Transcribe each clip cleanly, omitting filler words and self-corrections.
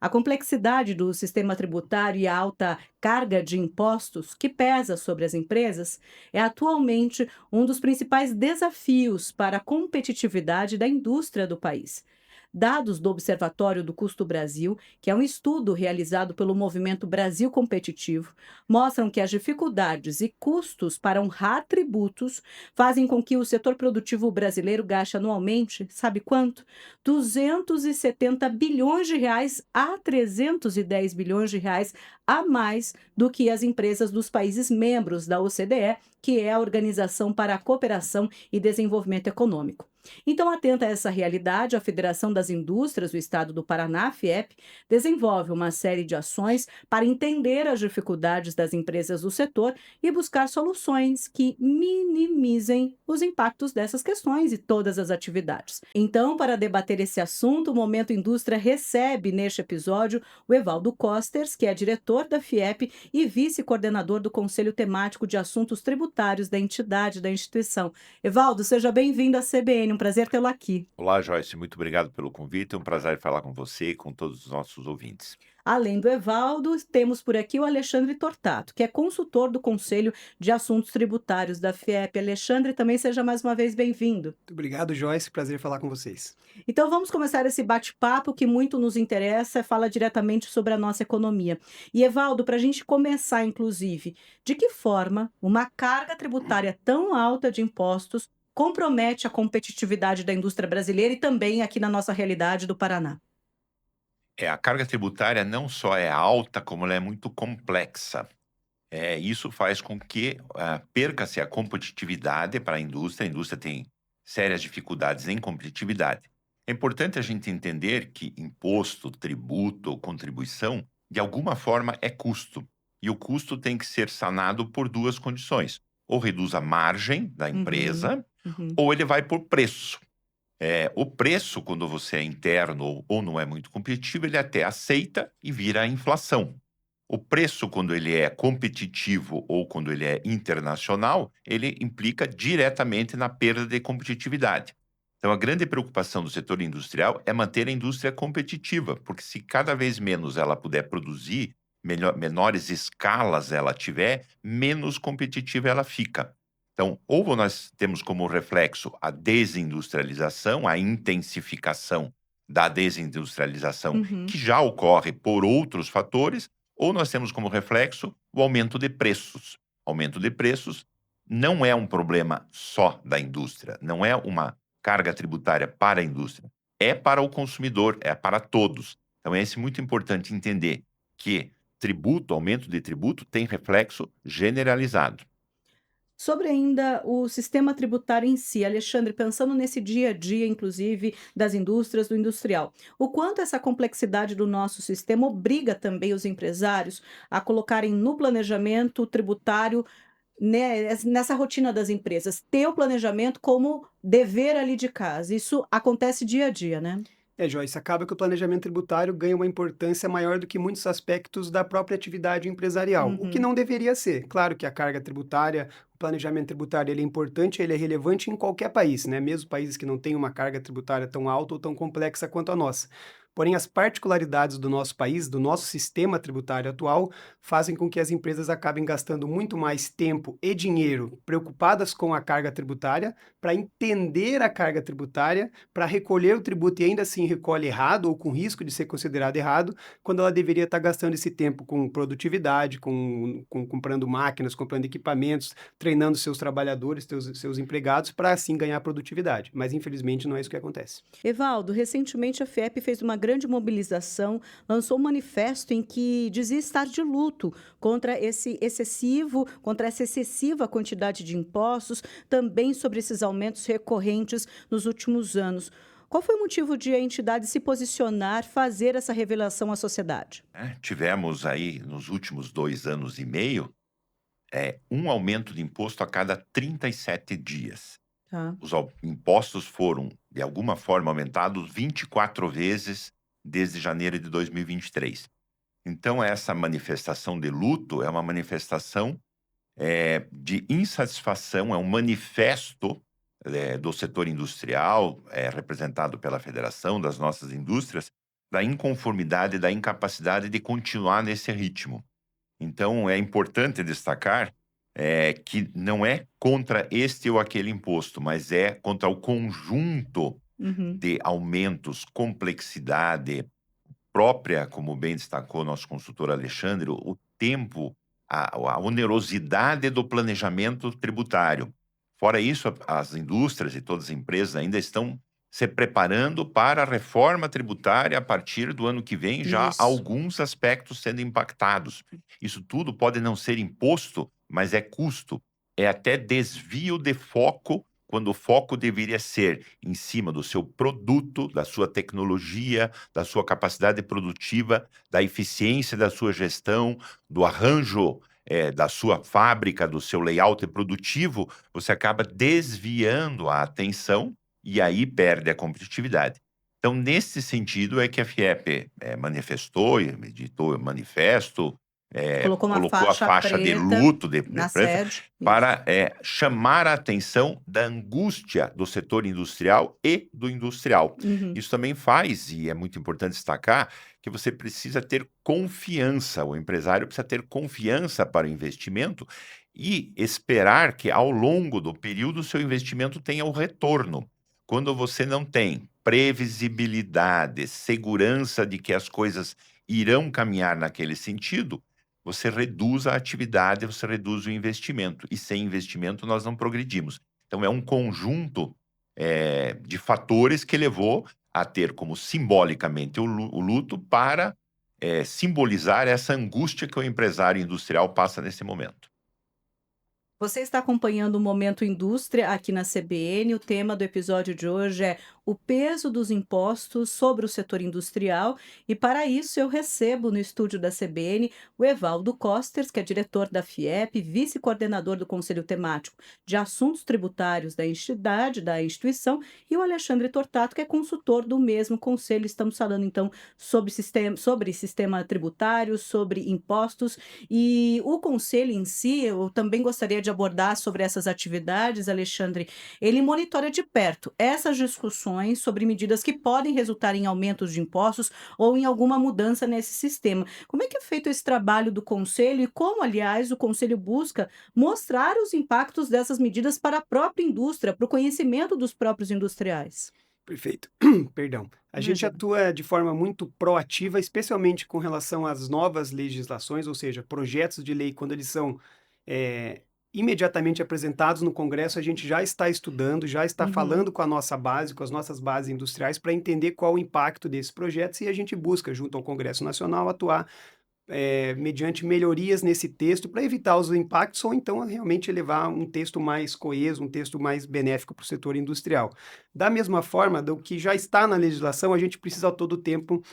A complexidade do sistema tributário e a alta carga de impostos que pesa sobre as empresas é atualmente um dos principais desafios para a competitividade da indústria do país. Dados do Observatório do Custo Brasil, que é um estudo realizado pelo Movimento Brasil Competitivo, mostram que as dificuldades e custos para honrar tributos fazem com que o setor produtivo brasileiro gaste anualmente, sabe quanto? 270 bilhões de reais a 310 bilhões de reais a mais do que as empresas dos países membros da OCDE, que é a Organização para a Cooperação e Desenvolvimento Econômico. Então, atenta a essa realidade, a Federação das Indústrias do Estado do Paraná, a FIEP, desenvolve uma série de ações para entender as dificuldades das empresas do setor e buscar soluções que minimizem os impactos dessas questões e todas as atividades. Então, para debater esse assunto, o Momento Indústria recebe neste episódio o Evaldo Costers, que é diretor da FIEP e vice-coordenador do Conselho Temático de Assuntos Tributários da entidade da instituição. Evaldo, seja bem-vindo à CBN, um prazer tê-lo aqui. Olá, Joyce, muito obrigado pelo convite. É um prazer falar com você e com todos os nossos ouvintes. Além do Evaldo, temos por aqui o Alexandre Tortato, que é consultor do Conselho de Assuntos Tributários da FIEP. Alexandre, também seja mais uma vez bem-vindo. Muito obrigado, Joyce. Prazer falar com vocês. Então vamos começar esse bate-papo que muito nos interessa, fala diretamente sobre a nossa economia. E Evaldo, para a gente começar, inclusive, de que forma uma carga tributária tão alta de impostos compromete a competitividade da indústria brasileira e também aqui na nossa realidade do Paraná? A carga tributária não só é alta, como ela é muito complexa. Isso faz com que perca-se a competitividade para a indústria tem sérias dificuldades em competitividade. É importante a gente entender que imposto, tributo ou contribuição, de alguma forma, é custo. E o custo tem que ser sanado por duas condições. Ou reduz a margem da Uhum, empresa, uhum. ou ele vai por preço. O preço, quando você é interno ou não é muito competitivo, ele até aceita e vira a inflação. O preço, quando ele é competitivo ou quando ele é internacional, ele implica diretamente na perda de competitividade. Então, a grande preocupação do setor industrial é manter a indústria competitiva, porque se cada vez menos ela puder produzir, menores escalas ela tiver, menos competitiva ela fica. Então, ou nós temos como reflexo a desindustrialização, a intensificação da desindustrialização, Uhum. que já ocorre por outros fatores, ou nós temos como reflexo o aumento de preços. Aumento de preços não é um problema só da indústria, não é uma carga tributária para a indústria, é para o consumidor, é para todos. Então, é muito importante entender que tributo, aumento de tributo, tem reflexo generalizado. Sobre ainda o sistema tributário em si, Alexandre, pensando nesse dia a dia, inclusive, das indústrias, do industrial, o quanto essa complexidade do nosso sistema obriga também os empresários a colocarem no planejamento tributário, né, nessa rotina das empresas, ter o planejamento como dever ali de casa. Isso acontece dia a dia, né? Joyce, acaba que o planejamento tributário ganha uma importância maior do que muitos aspectos da própria atividade empresarial, o que Uhum. não deveria ser. Claro que a carga tributária, o planejamento tributário, ele é importante, ele é relevante em qualquer país, né? Mesmo países que não têm uma carga tributária tão alta ou tão complexa quanto a nossa. Porém, as particularidades do nosso país, do nosso sistema tributário atual, fazem com que as empresas acabem gastando muito mais tempo e dinheiro preocupadas com a carga tributária, para entender a carga tributária, para recolher o tributo e ainda assim recolhe errado ou com risco de ser considerado errado, quando ela deveria estar gastando esse tempo com produtividade, com comprando máquinas, comprando equipamentos, treinando seus trabalhadores, seus empregados, para assim ganhar produtividade. Mas infelizmente não é isso que acontece. Evaldo, recentemente a FIEP fez uma grande mobilização, lançou um manifesto em que dizia estar de luto contra essa excessiva quantidade de impostos, também sobre esses aumentos recorrentes nos últimos anos. Qual foi o motivo de a entidade se posicionar, fazer essa revelação à sociedade? Tivemos aí, nos últimos 2 anos e meio, um aumento de imposto a cada 37 dias. Tá. Os impostos foram, de alguma forma, aumentados 24 vezes desde janeiro de 2023. Então, essa manifestação de luto é uma manifestação de insatisfação, é um manifesto do setor industrial, representado pela Federação das Nossas Indústrias, da inconformidade, da incapacidade de continuar nesse ritmo. Então, é importante destacar que não é contra este ou aquele imposto, mas é contra o conjunto Uhum. de aumentos, complexidade própria, como bem destacou nosso consultor Alexandre, o tempo, a onerosidade do planejamento tributário. Fora isso, as indústrias e todas as empresas ainda estão se preparando para a reforma tributária a partir do ano que vem, já Isso. alguns aspectos sendo impactados. Isso tudo pode não ser imposto, mas é custo, é até desvio de foco, quando o foco deveria ser em cima do seu produto, da sua tecnologia, da sua capacidade produtiva, da eficiência da sua gestão, do arranjo, da sua fábrica, do seu layout produtivo, você acaba desviando a atenção e aí perde a competitividade. Então, nesse sentido, é que a FIEP manifestou, editou o manifesto, Colocou uma colocou a faixa faixa de preta luto de na preto, sede. Isso. para chamar a atenção da angústia do setor industrial e do industrial. Uhum. Isso também faz, e é muito importante destacar, que você precisa ter confiança, o empresário precisa ter confiança para o investimento e esperar que ao longo do período o seu investimento tenha o retorno. Quando você não tem previsibilidade, segurança de que as coisas irão caminhar naquele sentido, você reduz a atividade, você reduz o investimento. E sem investimento nós não progredimos. Então é um conjunto de fatores que levou a ter como simbolicamente o luto para simbolizar essa angústia que o empresário industrial passa nesse momento. Você está acompanhando o Momento Indústria aqui na CBN. O tema do episódio de hoje é o peso dos impostos sobre o setor industrial. E para isso eu recebo no estúdio da CBN o Evaldo Costers, que é diretor da FIEP, vice-coordenador do Conselho Temático de Assuntos Tributários da entidade, da instituição, e o Alexandre Tortato, que é consultor do mesmo conselho. Estamos falando então sobre sistema tributário, sobre impostos. E o conselho em si, eu também gostaria de abordar sobre essas atividades, Alexandre. Ele monitora de perto essas discussões sobre medidas que podem resultar em aumentos de impostos ou em alguma mudança nesse sistema. Como é que é feito esse trabalho do conselho e como, aliás, o conselho busca mostrar os impactos dessas medidas para a própria indústria, para o conhecimento dos próprios industriais? Perfeito. Perdão. A gente Imagina. atua de forma muito proativa, especialmente com relação às novas legislações, ou seja, projetos de lei, quando eles são eh, imediatamente apresentados no Congresso, a gente já está estudando, já está Uhum. falando com a nossa base, com as nossas bases industriais, para entender qual o impacto desses projetos e a gente busca, junto ao Congresso Nacional, atuar mediante melhorias nesse texto para evitar os impactos ou então realmente levar um texto mais coeso, um texto mais benéfico para o setor industrial. Da mesma forma, do que já está na legislação, a gente precisa a todo tempo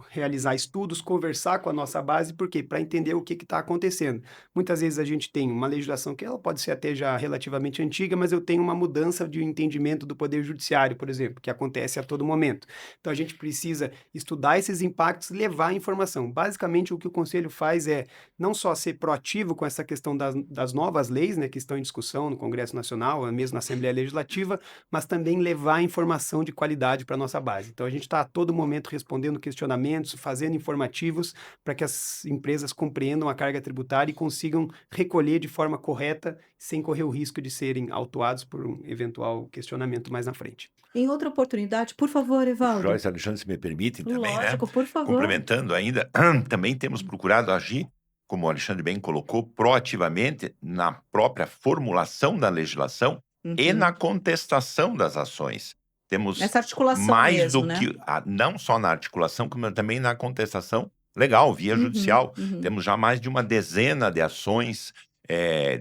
realizar estudos, conversar com a nossa base, por quê? Para entender o que está acontecendo. Muitas vezes a gente tem uma legislação que ela pode ser até já relativamente antiga, mas eu tenho uma mudança de entendimento do Poder Judiciário, por exemplo, que acontece a todo momento. Então a gente precisa estudar esses impactos, levar a informação. Basicamente, o que o Conselho faz é não só ser proativo com essa questão das novas leis, né, que estão em discussão no Congresso Nacional, mesmo na Assembleia Legislativa, mas também levar a informação de qualidade para a nossa base. Então a gente está a todo momento respondendo questionamentos, fazendo informativos para que as empresas compreendam a carga tributária e consigam recolher de forma correta, sem correr o risco de serem autuados por um eventual questionamento mais na frente. Em outra oportunidade, por favor, Evaldo. Joyce, Alexandre, se me permitem também, né? Lógico, por favor. Complementando ainda, também temos procurado agir, como o Alexandre bem colocou, proativamente na própria formulação da legislação e na Uhum. contestação das ações. Temos Essa articulação mais mesmo, do né? que, não só na articulação, como também na contestação legal, via Uhum, judicial. uhum. Temos já mais de uma dezena de ações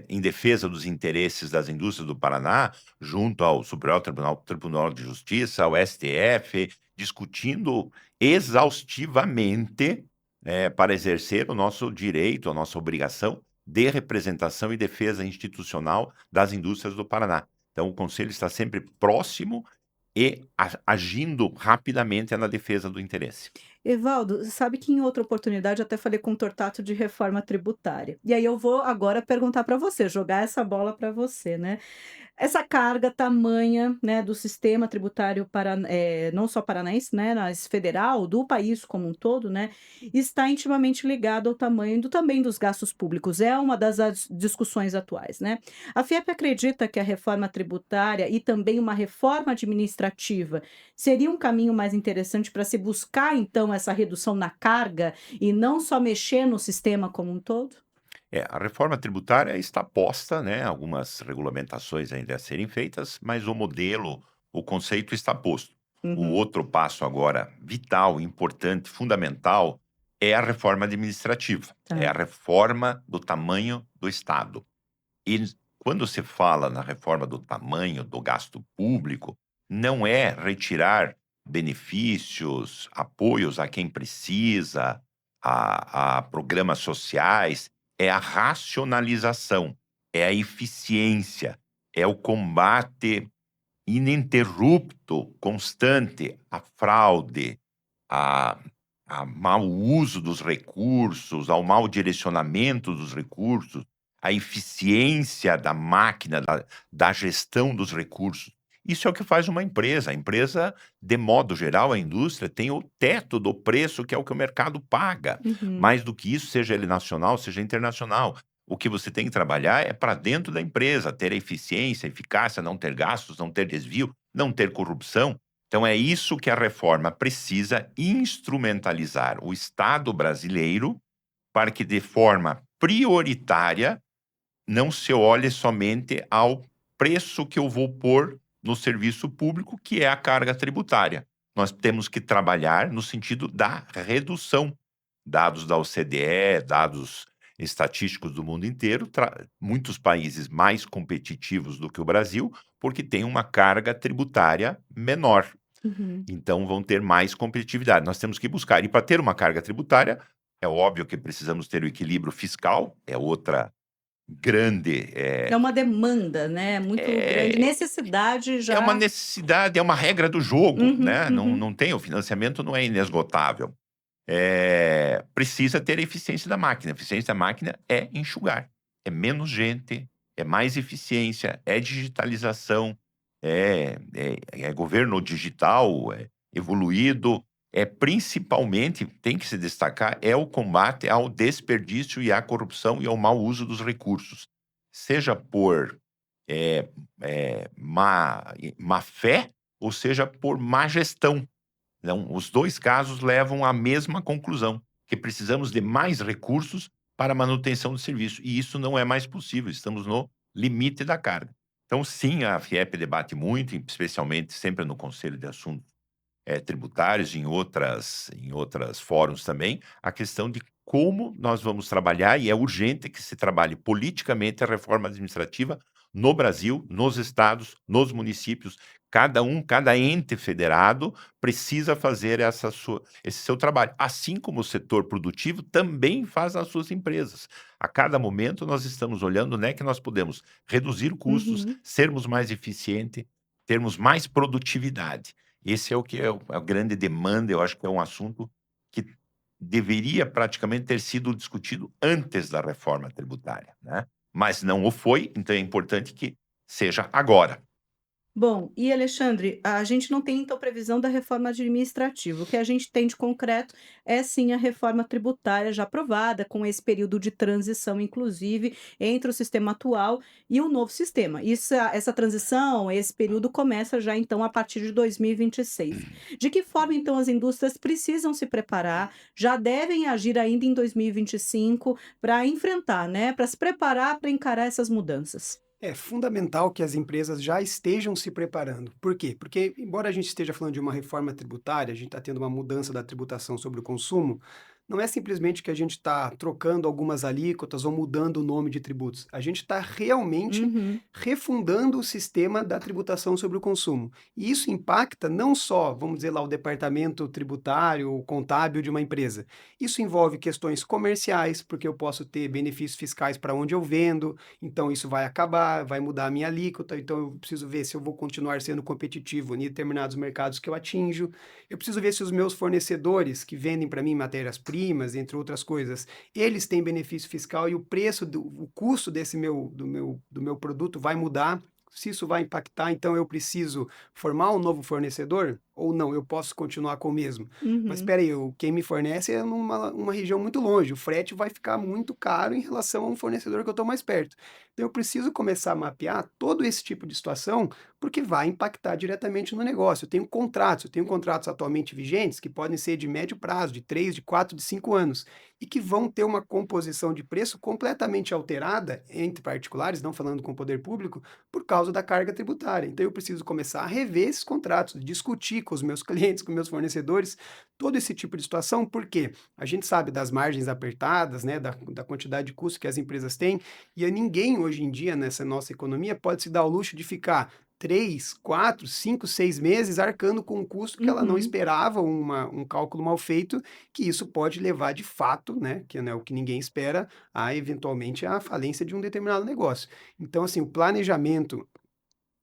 em defesa dos interesses das indústrias do Paraná, junto ao Superior Tribunal de Justiça, ao STF, discutindo exaustivamente para exercer o nosso direito, a nossa obrigação de representação e defesa institucional das indústrias do Paraná. Então, o Conselho está sempre próximo e agindo rapidamente na defesa do interesse. Evaldo, sabe que em outra oportunidade eu até falei com o Tortato de reforma tributária. E aí eu vou agora perguntar para você, jogar essa bola para você, né? essa carga tamanha, né, do sistema tributário não só paranaense, né, mas federal, do país como um todo, né, está intimamente ligado ao tamanho também dos gastos públicos. É uma das discussões atuais, né. A FIEP acredita que a reforma tributária e também uma reforma administrativa seria um caminho mais interessante para se buscar, então, essa redução na carga e não só mexer no sistema como um todo? A reforma tributária está posta, né, algumas regulamentações ainda a serem feitas, mas o modelo, o conceito está posto. O Uhum, outro passo agora, vital, importante, fundamental, é a reforma administrativa, é a tá. reforma do tamanho do Estado. E quando se fala na reforma do tamanho do gasto público, não é retirar benefícios, apoios a quem precisa, a programas sociais, é a racionalização, é a eficiência, é o combate ininterrupto, constante à fraude, a a mau uso dos recursos, ao mau direcionamento dos recursos, a eficiência da máquina, da gestão dos recursos. Isso é o que faz uma empresa. A empresa, de modo geral, a indústria tem o teto do preço, que é o que o mercado paga. Uhum, Mais do que isso, seja ele nacional, seja internacional. O que você tem que trabalhar é para dentro da empresa, ter eficiência, eficácia, não ter gastos, não ter desvio, não ter corrupção. Então é isso que a reforma precisa instrumentalizar o Estado brasileiro para que, de forma prioritária, não se olhe somente ao preço que eu vou pôr no serviço público, que é a carga tributária. Nós temos que trabalhar no sentido da redução. Dados da OCDE, dados estatísticos do mundo inteiro, muitos países mais competitivos do que o Brasil, porque tem uma carga tributária menor. uhum. Então vão ter mais competitividade. Nós temos que buscar. E para ter uma carga tributária, é óbvio que precisamos ter o equilíbrio fiscal, é outra grande, É uma demanda, né, muito grande, é necessidade é uma já. necessidade, é uma regra do jogo, Uhum, né, uhum. não tem, o financiamento não é inesgotável. Precisa ter a eficiência da máquina. A eficiência da máquina é enxugar, é menos gente, é mais eficiência, é digitalização, é governo digital, evoluído, principalmente, tem que se destacar, é o combate ao desperdício e à corrupção e ao mau uso dos recursos, seja por má fé ou seja por má gestão. Então, os 2 casos levam à mesma conclusão, que precisamos de mais recursos para a manutenção do serviço, e isso não é mais possível, estamos no limite da carga. Então sim, a FIEP debate muito, especialmente sempre no Conselho de Assuntos, tributários, em outras fóruns também, a questão de como nós vamos trabalhar, e é urgente que se trabalhe politicamente a reforma administrativa no Brasil, nos estados, nos municípios. Cada ente federado precisa fazer esse seu trabalho, assim como o setor produtivo também faz nas suas empresas. A cada momento nós estamos olhando, né, que nós podemos reduzir custos, Uhum. sermos mais eficientes, termos mais produtividade. Esse é o que é a grande demanda, eu acho que é um assunto que deveria praticamente ter sido discutido antes da reforma tributária, né, mas não o foi, então é importante que seja agora. Bom, e Alexandre, a gente não tem então previsão da reforma administrativa. O que a gente tem de concreto é sim a reforma tributária já aprovada, com esse período de transição, inclusive, entre o sistema atual e o novo sistema. Essa transição, esse período começa já então a partir de 2026. De que forma então as indústrias precisam se preparar, já devem agir ainda em 2025 para enfrentar, né? Para se preparar para encarar essas mudanças? É fundamental que as empresas já estejam se preparando. Por quê? Porque, embora a gente esteja falando de uma reforma tributária, a gente está tendo uma mudança da tributação sobre o consumo, não é simplesmente que a gente está trocando algumas alíquotas ou mudando o nome de tributos. A gente está realmente Uhum, refundando o sistema da tributação sobre o consumo. E isso impacta não só, vamos dizer lá, o departamento tributário, o contábil de uma empresa. Isso envolve questões comerciais, porque eu posso ter benefícios fiscais para onde eu vendo, então isso vai acabar, vai mudar a minha alíquota, então eu preciso ver se eu vou continuar sendo competitivo em determinados mercados que eu atinjo. Eu preciso ver se os meus fornecedores que vendem para mim matérias-primas, entre outras coisas, eles têm benefício fiscal e o custo do meu produto vai mudar se isso vai impactar, então eu preciso formar um novo fornecedor ou não, eu posso continuar com o mesmo. Mas Uhum. espera aí, quem me fornece é numa uma região muito longe, o frete vai ficar muito caro em relação a um fornecedor que eu estou mais perto. Então eu preciso começar a mapear todo esse tipo de situação, porque vai impactar diretamente no negócio. Eu tenho contratos atualmente vigentes que podem ser de médio prazo, de 3, de 4, de 5 anos, e que vão ter uma composição de preço completamente alterada entre particulares, não falando com o poder público, por causa da carga tributária. Então eu preciso começar a rever esses contratos, discutir com os meus clientes, com meus fornecedores, todo esse tipo de situação, porque a gente sabe das margens apertadas, né, da quantidade de custo que as empresas têm, e ninguém hoje em dia nessa nossa economia pode se dar ao luxo de ficar 3, 4, 5, 6 meses arcando com um custo que ela não Uhum. esperava, um cálculo mal feito, que isso pode levar de fato, né, que não é o que ninguém espera, a eventualmente a falência de um determinado negócio. Então, assim, o planejamento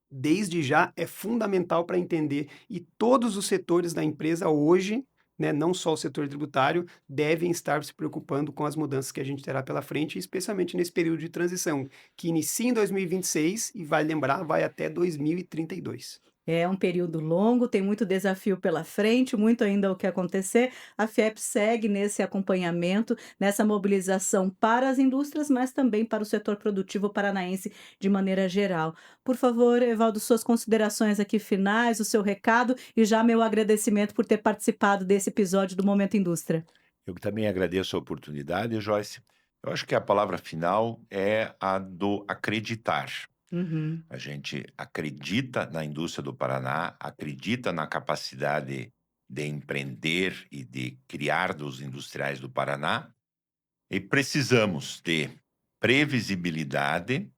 desde já é fundamental para entender e todos os setores da empresa hoje, né, não só o setor tributário, devem estar se preocupando com as mudanças que a gente terá pela frente, especialmente nesse período de transição, que inicia em 2026 e vai lembrar, vai até 2032. É um período longo, tem muito desafio pela frente, muito ainda o que acontecer. A FIEP segue nesse acompanhamento, nessa mobilização para as indústrias, mas também para o setor produtivo paranaense de maneira geral. Por favor, Evaldo, suas considerações aqui finais, o seu recado e já meu agradecimento por ter participado desse episódio do Momento Indústria. Eu também agradeço a oportunidade, Joyce. Eu acho que a palavra final é a do acreditar. Uhum. A gente acredita na indústria do Paraná, acredita na capacidade de empreender e de criar dos industriais do Paraná, e precisamos de previsibilidade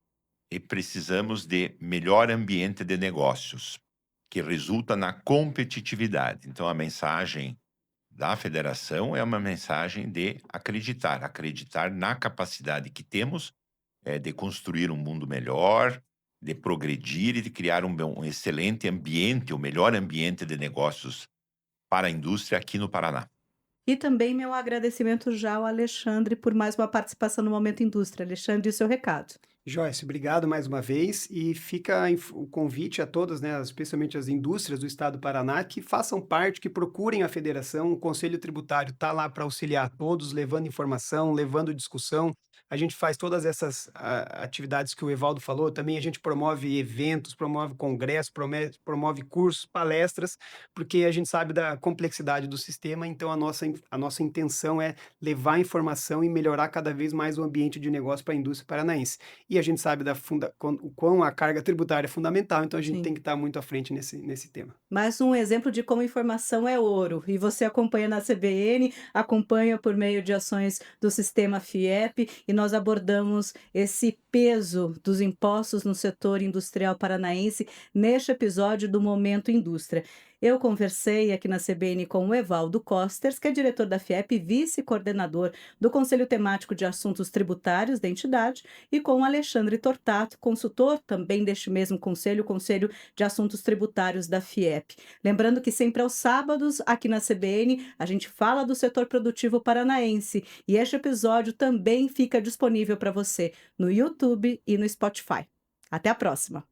e precisamos de melhor ambiente de negócios, que resulta na competitividade. Então, a mensagem da federação é uma mensagem de acreditar, acreditar na capacidade que temos de construir um mundo melhor, de progredir e de criar um excelente ambiente, o melhor ambiente de negócios para a indústria aqui no Paraná. E também meu agradecimento já ao Alexandre por mais uma participação no Momento Indústria. Alexandre, e o seu recado. Joyce, obrigado mais uma vez e fica o convite a todas, né, especialmente as indústrias do estado do Paraná, que façam parte, que procurem a federação, o Conselho Tributário está lá para auxiliar todos, levando informação, levando discussão. A gente faz todas essas atividades que o Evaldo falou, também a gente promove eventos, promove congressos, promove cursos, palestras, porque a gente sabe da complexidade do sistema, então a nossa intenção é levar informação e melhorar cada vez mais o ambiente de negócio para a indústria paranaense. E a gente sabe o quão a carga tributária é fundamental, então a gente tem Sim. que estar muito à frente nesse tema. Mais um exemplo de como informação é ouro. E você acompanha na CBN, acompanha por meio de ações do sistema FIEP, e nós abordamos esse peso dos impostos no setor industrial paranaense neste episódio do Momento Indústria. Eu conversei aqui na CBN com o Evaldo Costers, que é diretor da FIEP e vice-coordenador do Conselho Temático de Assuntos Tributários da entidade, e com o Alexandre Tortato, consultor também deste mesmo conselho, o Conselho de Assuntos Tributários da FIEP. Lembrando que sempre aos sábados, aqui na CBN, a gente fala do setor produtivo paranaense, e este episódio também fica disponível para você no YouTube e no Spotify. Até a próxima!